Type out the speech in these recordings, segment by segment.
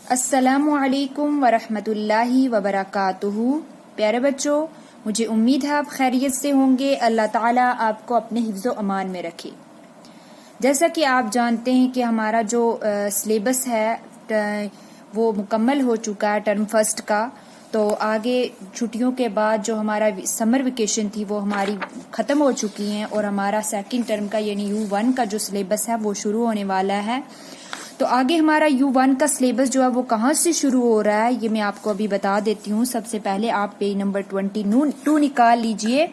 السلام علیکم ورحمۃ اللہ وبرکاتہ۔ پیارے بچوں، مجھے امید ہے آپ خیریت سے ہوں گے۔ اللہ تعالیٰ آپ کو اپنے حفظ و امان میں رکھے۔ جیسا کہ آپ جانتے ہیں کہ ہمارا جو سلیبس ہے وہ مکمل ہو چکا ہے ٹرم فرسٹ کا، تو آگے چھٹیوں کے بعد جو ہمارا سمر ویکیشن تھی وہ ہماری ختم ہو چکی ہیں، اور ہمارا سیکنڈ ٹرم کا یعنی U1 کا جو سلیبس ہے وہ شروع ہونے والا ہے۔ تو آگے ہمارا U1 کا سلیبس جو ہے وہ کہاں سے شروع ہو رہا ہے یہ میں آپ کو ابھی بتا دیتی ہوں۔ سب سے پہلے آپ پیج نمبر 22 نکال لیجئے،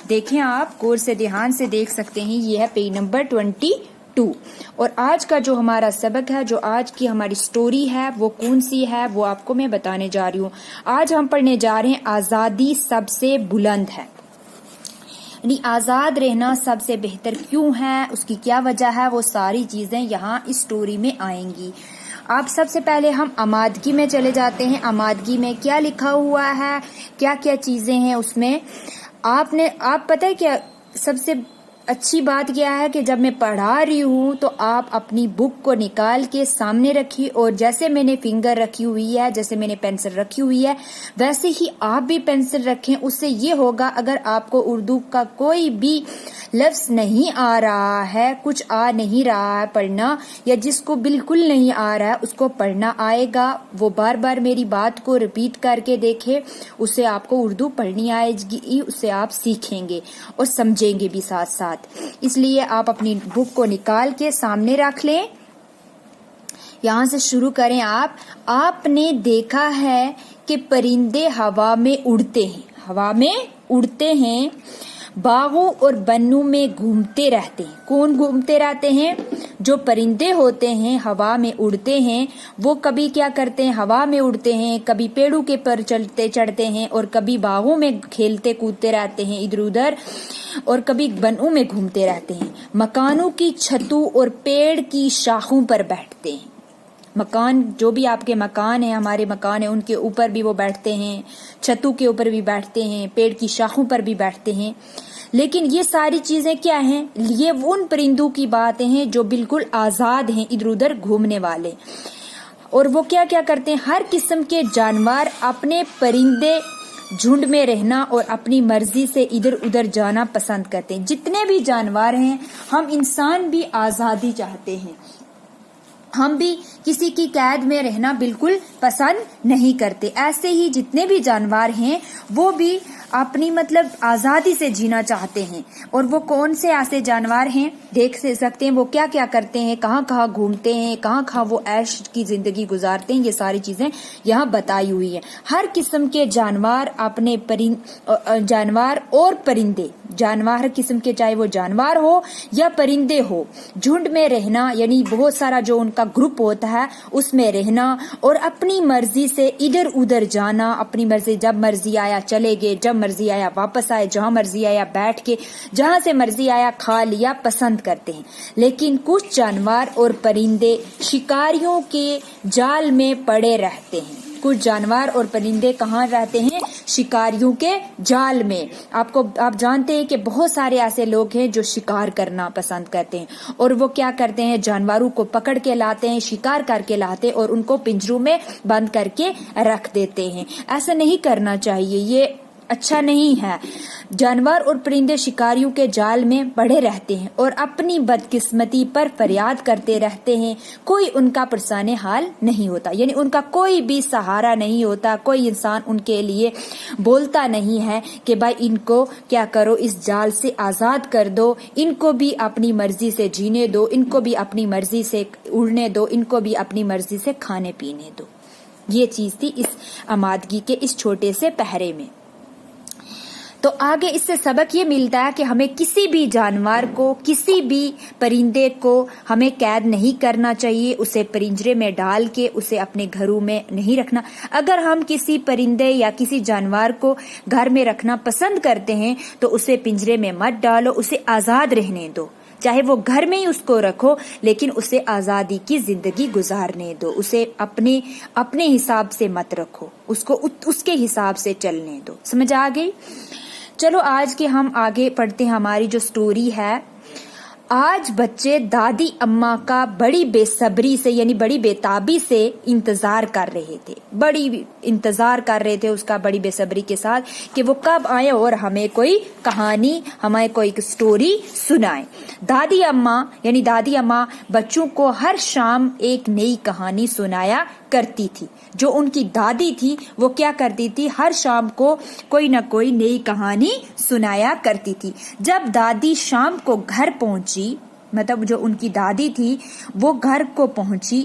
دیکھیں آپ غور سے دھیان سے دیکھ سکتے ہیں، یہ ہے پیج نمبر 22۔ اور آج کا جو ہمارا سبق ہے، جو آج کی ہماری سٹوری ہے وہ کون سی ہے وہ آپ کو میں بتانے جا رہی ہوں۔ آج ہم پڑھنے جا رہے ہیں آزادی سب سے بلند ہے، یعنی آزاد رہنا سب سے بہتر کیوں ہے، اس کی کیا وجہ ہے، وہ ساری چیزیں یہاں اس سٹوری میں آئیں گی۔ آپ سب سے پہلے ہم آمادگی میں چلے جاتے ہیں۔ آمادگی میں کیا لکھا ہوا ہے، کیا کیا چیزیں ہیں اس میں۔ آپ پتہ ہے کیا سب سے اچھی بات کیا ہے کہ جب میں پڑھا رہی ہوں تو آپ اپنی بک کو نکال کے سامنے رکھیے، اور جیسے میں نے فنگر رکھی ہوئی ہے، جیسے میں نے پینسل رکھی ہوئی ہے، ویسے ہی آپ بھی پینسل رکھیں۔ اس سے یہ ہوگا اگر آپ کو اردو کا کوئی بھی لفظ نہیں آ رہا ہے، کچھ آ نہیں رہا ہے پڑھنا، یا جس کو بالکل نہیں آ رہا ہے اس کو پڑھنا آئے گا، وہ بار بار میری بات کو ریپیٹ کر کے دیکھے، اس سے آپ کو اردو پڑھنی آئے گی، اس سے آپ سیکھیں گے اور سمجھیں گے بھی ساتھ ساتھ۔ اس لیے آپ اپنی بک کو نکال کے سامنے رکھ لیں۔ یہاں سے شروع کریں۔ آپ نے دیکھا ہے کہ پرندے ہوا میں اڑتے ہیں، ہوا میں اڑتے ہیں، باغوں اور بنوں میں گھومتے رہتے ہیں۔ کون گھومتے رہتے ہیں؟ جو پرندے ہوتے ہیں ہوا میں اڑتے ہیں، وہ کبھی کیا کرتے ہیں، ہوا میں اڑتے ہیں، کبھی پیڑوں کے پر چڑھتے ہیں، اور کبھی باغوں میں کھیلتے کودتے رہتے ہیں ادھر ادھر، اور کبھی بنوں میں گھومتے رہتے ہیں۔ مکانوں کی چھتوں اور پیڑ کی شاخوں پر بیٹھتے ہیں۔ مکان، جو بھی آپ کے مکان ہیں، ہمارے مکان ہیں، ان کے اوپر بھی وہ بیٹھتے ہیں، چھتوں کے اوپر بھی بیٹھتے ہیں، پیڑ کی شاخوں پر بھی بیٹھتے ہیں۔ لیکن یہ ساری چیزیں کیا ہیں؟ یہ ان پرندوں کی باتیں ہیں جو بالکل آزاد ہیں، ادھر ادھر گھومنے والے۔ اور وہ کیا کیا کرتے ہیں؟ ہر قسم کے جانور اپنے پرندے جھنڈ میں رہنا اور اپنی مرضی سے ادھر ادھر جانا پسند کرتے ہیں۔ جتنے بھی جانور ہیں، ہم انسان بھی آزادی چاہتے ہیں، ہم بھی کسی کی قید میں رہنا بالکل پسند نہیں کرتے۔ ایسے ہی جتنے بھی جانور ہیں وہ بھی اپنی آزادی سے جینا چاہتے ہیں۔ اور وہ کون سے ایسے جانور ہیں دیکھ سکتے ہیں، وہ کیا کیا کرتے ہیں، کہاں کہاں گھومتے ہیں، کہاں کہاں وہ عیش کی زندگی گزارتے ہیں، یہ ساری چیزیں یہاں بتائی ہوئی ہیں۔ ہر قسم کے جانور اپنے جانور اور پرندے، جانور ہر قسم کے، چاہے وہ جانور ہو یا پرندے ہو، جھنڈ میں رہنا یعنی بہت سارا جو ان کا گروپ ہوتا ہے اس میں رہنا، اور اپنی مرضی سے ادھر ادھر جانا، اپنی مرضی، جب مرضی آیا چلے گئے، جب مرضی آیا واپس آئے، جہاں مرضی آیا بیٹھ کے، جہاں سے مرضی آیا کھا لیا، پسند کرتے ہیں۔ لیکن کچھ جانور اور پرندے شکاریوں کے جال میں پڑے رہتے ہیں۔ کچھ جانور اور پرندے کہاں رہتے ہیں؟ شکاریوں کے جال میں۔ آپ جانتے ہیں کہ بہت سارے ایسے لوگ ہیں جو شکار کرنا پسند کرتے ہیں، اور وہ کیا کرتے ہیں؟ جانوروں کو پکڑ کے لاتے ہیں، شکار کر کے لاتے، اور ان کو پنجروں میں بند کر کے رکھ دیتے ہیں۔ ایسا نہیں کرنا چاہیے، یہ اچھا نہیں ہے۔ جانور اور پرندے شکاریوں کے جال میں پڑے رہتے ہیں اور اپنی بدقسمتی پر فریاد کرتے رہتے ہیں، کوئی ان کا پرسان حال نہیں ہوتا، یعنی ان کا کوئی بھی سہارا نہیں ہوتا، کوئی انسان ان کے لیے بولتا نہیں ہے کہ بھائی ان کو کیا کرو، اس جال سے آزاد کر دو، ان کو بھی اپنی مرضی سے جینے دو، ان کو بھی اپنی مرضی سے اڑنے دو، ان کو بھی اپنی مرضی سے کھانے پینے دو۔ یہ چیز تھی اس آمادگی کے اس چھوٹے سے پہرے میں۔ تو آگے اس سے سبق یہ ملتا ہے کہ ہمیں کسی بھی جانور کو، کسی بھی پرندے کو ہمیں قید نہیں کرنا چاہیے، اسے پنجرے میں ڈال کے اسے اپنے گھروں میں نہیں رکھنا۔ اگر ہم کسی پرندے یا کسی جانور کو گھر میں رکھنا پسند کرتے ہیں تو اسے پنجرے میں مت ڈالو، اسے آزاد رہنے دو، چاہے وہ گھر میں ہی اس کو رکھو، لیکن اسے آزادی کی زندگی گزارنے دو، اسے اپنے حساب سے مت رکھو، اس کو اس کے حساب سے چلنے دو۔ سمجھ آ گئی؟ چلو آج کے ہم آگے پڑھتے ہیں۔ ہماری جو سٹوری ہے، آج بچے دادی اماں کا بڑی بے صبری سے یعنی بڑی بےتابی سے انتظار کر رہے تھے، اس کا بڑی بے صبری کے ساتھ کہ وہ کب آئے اور ہمیں کوئی کہانی، ہمیں کوئی سٹوری سنائیں۔ دادی اماں بچوں کو ہر شام ایک نئی کہانی سنایا کرتی تھی۔ جو ان کی دادی تھی وہ کیا کرتی تھی، ہر شام کو کوئی نہ کوئی نئی کہانی سنایا کرتی تھی۔ جب دادی شام کو گھر پہنچی، مطلب جو ان کی دادی تھی وہ گھر کو پہنچی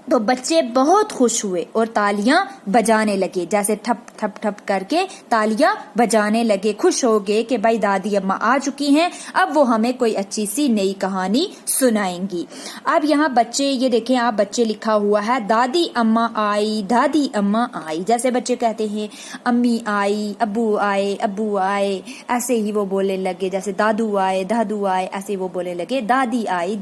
تو بچے بہت خوش ہوئے اور تالیاں بجانے لگے، جیسے ٹھپ ٹھپ ٹھپ کر کے تالیاں بجانے لگے، خوش ہو گئے کہ بھائی دادی اماں آ چکی ہیں، اب وہ ہمیں کوئی اچھی سی نئی کہانی سنائیں گی۔ اب یہاں بچے یہ دیکھیں، آپ بچے لکھا ہوا ہے دادی اماں آئی، دادی اماں آئی، جیسے بچے کہتے ہیں امی آئی، ابو آئے، ایسے ہی وہ بولنے لگے، جیسے دادو آئے، ایسے وہ بولنے لگے دادی آئی،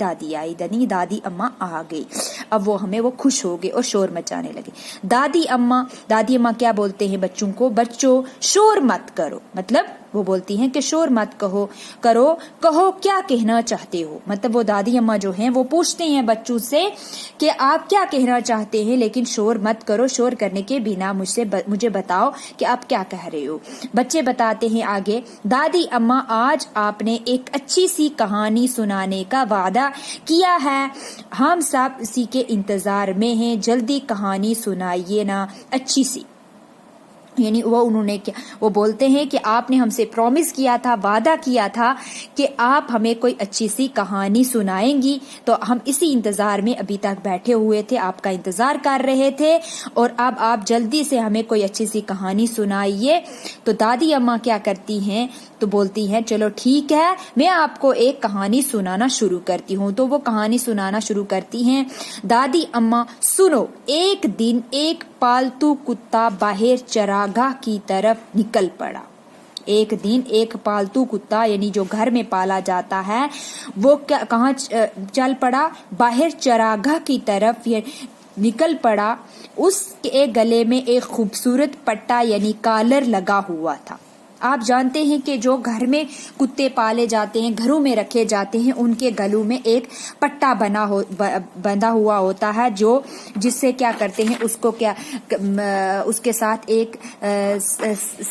دادی اماں آ گئی۔ اب وہ خوش ہو گئے اور شور مچانے لگے۔ دادی اماں کیا بولتے ہیں بچوں کو، بچوں شور مت کرو، مطلب وہ بولتی ہیں کہ شور مت کرو، کہو کیا کہنا چاہتے ہو۔ مطلب وہ دادی اماں جو ہیں وہ پوچھتے ہیں بچوں سے کہ آپ کیا کہنا چاہتے ہیں، لیکن شور مت کرو، شور کرنے کے بنا مجھے بتاؤ کہ آپ کیا کہہ رہے ہو۔ بچے بتاتے ہیں آگے، دادی اماں آج آپ نے ایک اچھی سی کہانی سنانے کا وعدہ کیا ہے، ہم سب اسی کے انتظار میں ہیں، جلدی کہانی سنائیے نا اچھی سی۔ یعنی وہ بولتے ہیں کہ آپ نے ہم سے پرومس کیا تھا، وعدہ کیا تھا کہ آپ ہمیں کوئی اچھی سی کہانی سنائیں گی، تو ہم اسی انتظار میں ابھی تک بیٹھے ہوئے تھے، آپ کا انتظار کر رہے تھے، اور اب آپ جلدی سے ہمیں کوئی اچھی سی کہانی سنائیے۔ تو دادی اماں کیا کرتی ہیں، تو بولتی ہیں چلو ٹھیک ہے، میں آپ کو ایک کہانی سنانا شروع کرتی ہوں۔ تو وہ کہانی سنانا شروع کرتی ہیں۔ دادی اماں سنو، ایک دن ایک پالتو کتا باہر چراگاہ کی طرف نکل پڑا۔ ایک دن ایک پالتو کتا یعنی جو گھر میں پالا جاتا ہے وہ کہاں چل پڑا، باہر چراگاہ کی طرف نکل پڑا۔ اس کے گلے میں ایک خوبصورت پٹا یعنی کالر لگا ہوا تھا۔ آپ جانتے ہیں کہ جو گھر میں کتے پالے جاتے ہیں، گھروں میں رکھے جاتے ہیں، ان کے گلوں میں ایک پٹا بندھا ہوا ہوتا ہے، جس سے کیا کرتے ہیں اس کے ساتھ ایک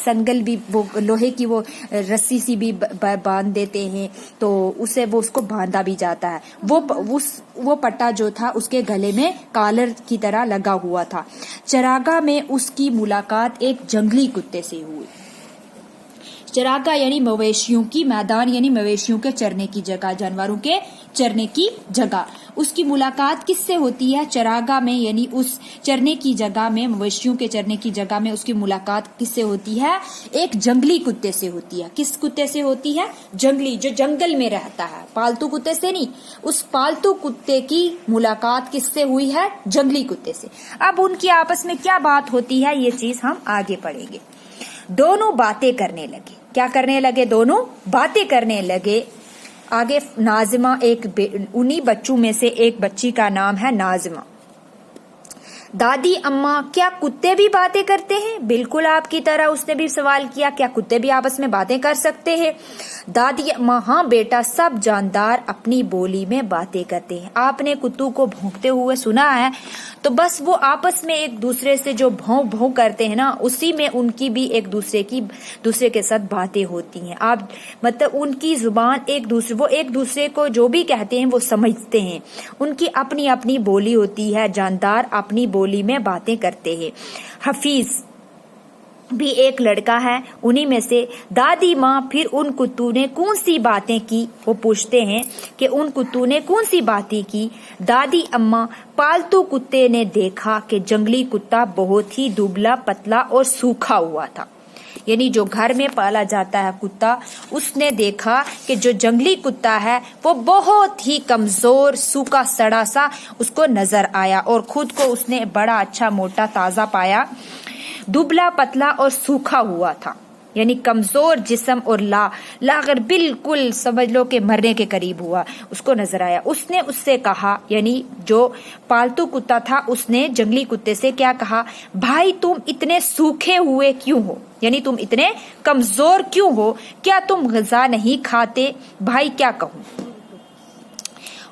سنگل بھی، وہ لوہے کی وہ رسی سی بھی باندھ دیتے ہیں، تو اسے وہ اس کو باندھا بھی جاتا ہے۔ وہ پٹا جو تھا اس کے گلے میں کالر کی طرح لگا ہوا تھا۔ چراگاہ میں اس کی ملاقات ایک جنگلی کتے سے ہوئی۔ چراگاہ یعنی مویشیوں کی میدان، یعنی مویشیوں کے چرنے کی جگہ، جانوروں کے چرنے کی جگہ۔ اس کی ملاقات کس سے ہوتی ہے؟ چراگاہ میں، یعنی اس چرنے کی جگہ میں، مویشیوں کے چرنے کی جگہ میں اس کی ملاقات کس سے ہوتی ہے؟ ایک جنگلی کتے سے ہوتی ہے۔ کس کتے سے ہوتی ہے؟ جنگلی، جو جنگل میں رہتا ہے، پالتو کتے سے نہیں۔ اس پالتو کتے کی ملاقات کس سے ہوئی ہے؟ جنگلی کتے سے۔ اب ان کی آپس میں کیا بات ہوتی ہے، یہ چیز ہم آگے پڑھیں گے۔ دونوں باتیں کرنے لگے۔ کیا کرنے لگے؟ دونوں باتیں کرنے لگے۔ آگے ناظمہ، انہی بچوں میں سے ایک بچی کا نام ہے ناظمہ۔ دادی اماں، کیا کتے بھی باتیں کرتے ہیں؟ بالکل آپ کی طرح اس نے بھی سوال کیا، کیا کتے بھی آپس میں باتیں کر سکتے ہیں؟ دادی اماں، ہاں بیٹا، سب جاندار اپنی بولی میں باتیں کرتے ہیں۔ آپ نے کتوں کو بھونکتے ہوئے سنا ہے، تو بس وہ آپس میں ایک دوسرے سے جو بھوں بھوں کرتے ہیں نا، اسی میں ان کی بھی ایک دوسرے کے ساتھ باتیں ہوتی ہیں۔ آپ مطلب ان کی زبان وہ ایک دوسرے کو جو بھی کہتے ہیں وہ سمجھتے ہیں۔ ان کی اپنی اپنی بولی ہوتی ہے، جاندار اپنی بولی میں باتیں کرتے ہیں۔ حفیظ بھی ایک لڑکا ہے انہی میں سے۔ دادی ماں، پھر ان کتوں نے کون سی باتیں کی؟ وہ پوچھتے ہیں کہ ان کتوں نے کون سی باتیں کی؟ دادی اماں، پالتو کتے نے دیکھا کہ جنگلی کتا بہت ہی دبلا پتلا اور سوکھا ہوا تھا۔ یعنی جو گھر میں پالا جاتا ہے کتا، اس نے دیکھا کہ جو جنگلی کتا ہے وہ بہت ہی کمزور، سوکھا سڑا سا اس کو نظر آیا، اور خود کو اس نے بڑا اچھا موٹا تازہ پایا، دبلا پتلا اور سوکھا ہوا تھا، یعنی کمزور جسم اور لاغر، بالکل سمجھ لو کہ مرنے کے قریب ہوا، اس کو نظر آیا۔ اس نے اس سے کہا، یعنی جو پالتو کتا تھا اس نے جنگلی کتے سے کیا کہا؟ بھائی تم اتنے سوکھے ہوئے کیوں ہو؟ یعنی تم اتنے کمزور کیوں ہو؟ کیا تم غذا نہیں کھاتے؟ بھائی کیا کہوں؟